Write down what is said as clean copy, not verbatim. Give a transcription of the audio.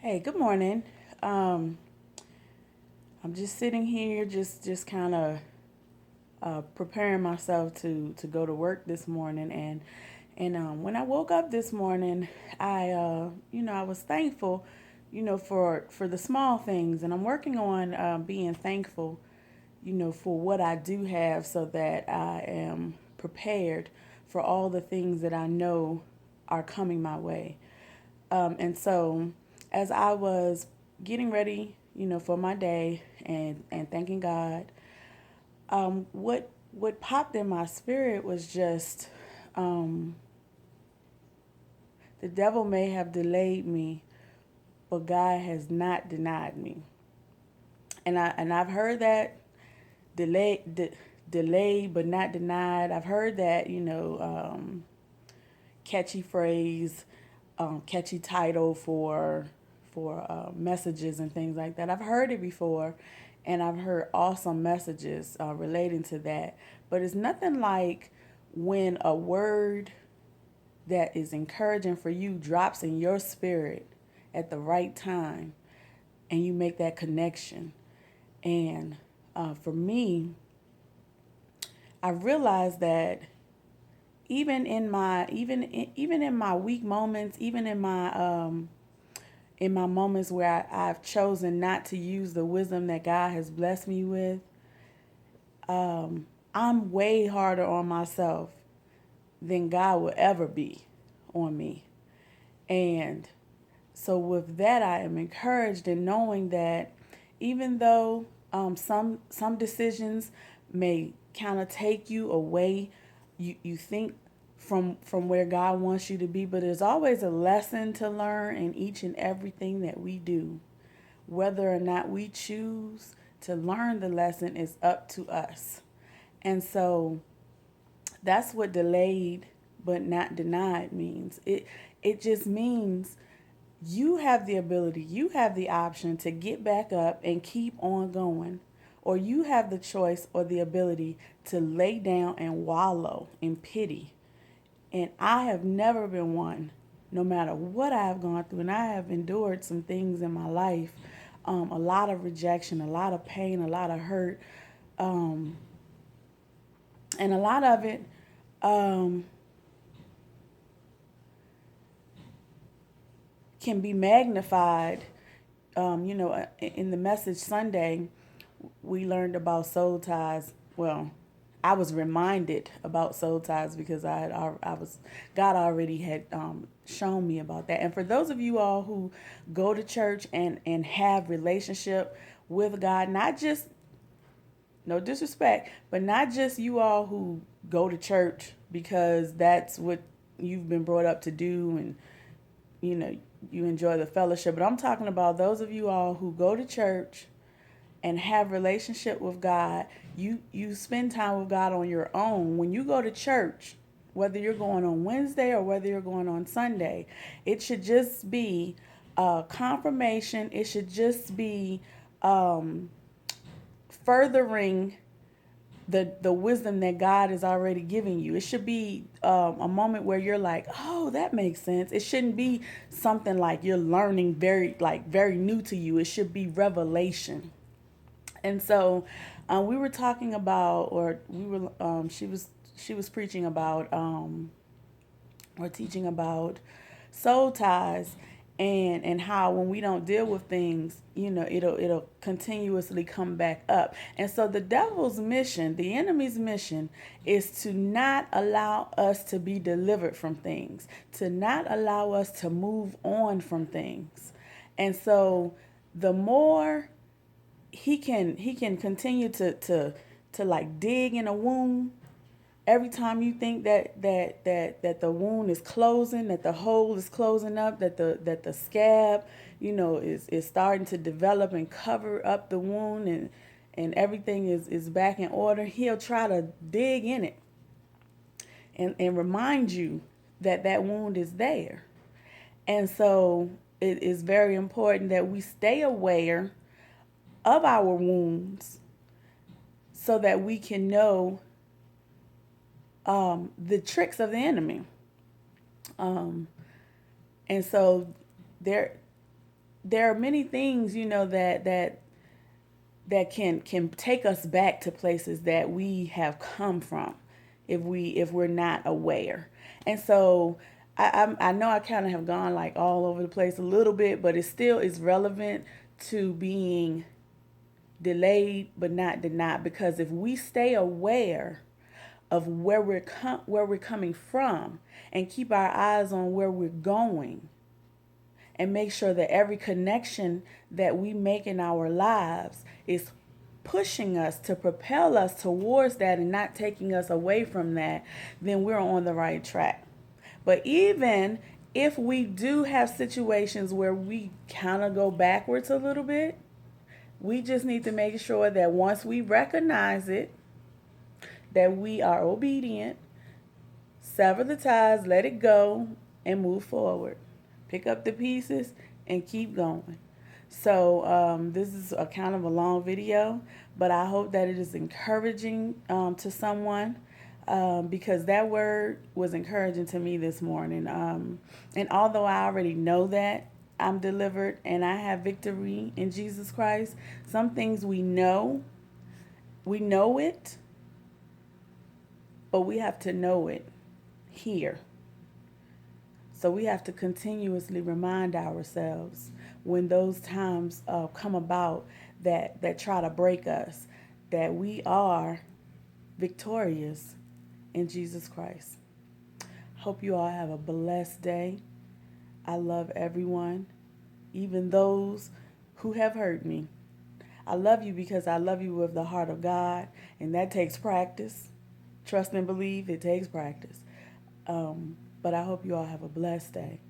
Hey, good morning. Um, I'm just sitting here, just kind of preparing myself to go to work this morning, and when I woke up this morning, I was thankful, for the small things, and I'm working on being thankful, for what I do have, so that I am prepared for all the things that I know are coming my way. And so, as I was getting ready, for my day and thanking God, what popped in my spirit was just the devil may have delayed me, but God has not denied me. And I've heard that delayed but not denied. I've heard that catchy phrase, catchy title for messages and things like that. I've heard it before, and I've heard awesome messages relating to that. But it's nothing like when a word that is encouraging for you drops in your spirit at the right time, and you make that connection. And for me, I realized that even in my weak moments, even in my moments where I've chosen not to use the wisdom that God has blessed me with, I'm way harder on myself than God will ever be on me. And so, with that, I am encouraged in knowing that even though some decisions may kind of take you away, you think from where God wants you to be, but there's always a lesson to learn in each and everything that we do. Whether or not we choose to learn the lesson is up to us. And so that's what delayed but not denied means. It just means you have the ability, you have the option to get back up and keep on going. Or you have the choice or the ability to lay down and wallow in pity. And I have never been one, no matter what I have gone through, and I have endured some things in my life, a lot of rejection, a lot of pain, a lot of hurt, um, and a lot of it um, can be magnified. In the message Sunday, we learned about soul ties. Well, I was reminded about soul ties because I was God already had shown me about that. And for those of you all who go to church and have relationship with God, not just, no disrespect, but not just you all who go to church because that's what you've been brought up to do, and you know you enjoy the fellowship, but I'm talking about those of you all who go to church and have relationship with God. You spend time with God on your own. When you go to church, whether you're going on Wednesday or whether you're going on Sunday, it should just be confirmation. It should just be um, furthering the wisdom that God is already giving you. It should be a moment where you're like, oh, that makes sense. It shouldn't be something like you're learning very new to you. It should be revelation. And so we were talking about, or we were, she was preaching about, or teaching about soul ties, and how when we don't deal with things, it'll continuously come back up. And so the devil's mission, the enemy's mission, is to not allow us to be delivered from things, to not allow us to move on from things. And so the more he can continue to like dig in a wound. Every time you think that the wound is closing, that the hole is closing up, that the scab, is starting to develop and cover up the wound, and everything is back in order, he'll try to dig in it and remind you that that wound is there. And so it is very important that we stay aware of our wounds so that we can know the tricks of the enemy. Um, and so there, there are many things, that can take us back to places that we have come from if we're not aware. And so I know I kind of have gone like all over the place a little bit, but it still is relevant to being delayed but not denied, because if we stay aware of where we're coming from and keep our eyes on where we're going, and make sure that every connection that we make in our lives is pushing us to propel us towards that and not taking us away from that, then we're on the right track. But even if we do have situations where we kind of go backwards a little bit, we just need to make sure that once we recognize it, that we are obedient, sever the ties, let it go, and move forward. Pick up the pieces and keep going. So this is a kind of a long video, but I hope that it is encouraging to someone, because that word was encouraging to me this morning. And although I already know that I'm delivered and I have victory in Jesus Christ, some things we know it, but we have to know it here. So we have to continuously remind ourselves when those times come about that try to break us, that we are victorious in Jesus Christ. Hope you all have a blessed day. I love everyone, even those who have hurt me. I love you because I love you with the heart of God, and that takes practice. Trust and believe, it takes practice. But I hope you all have a blessed day.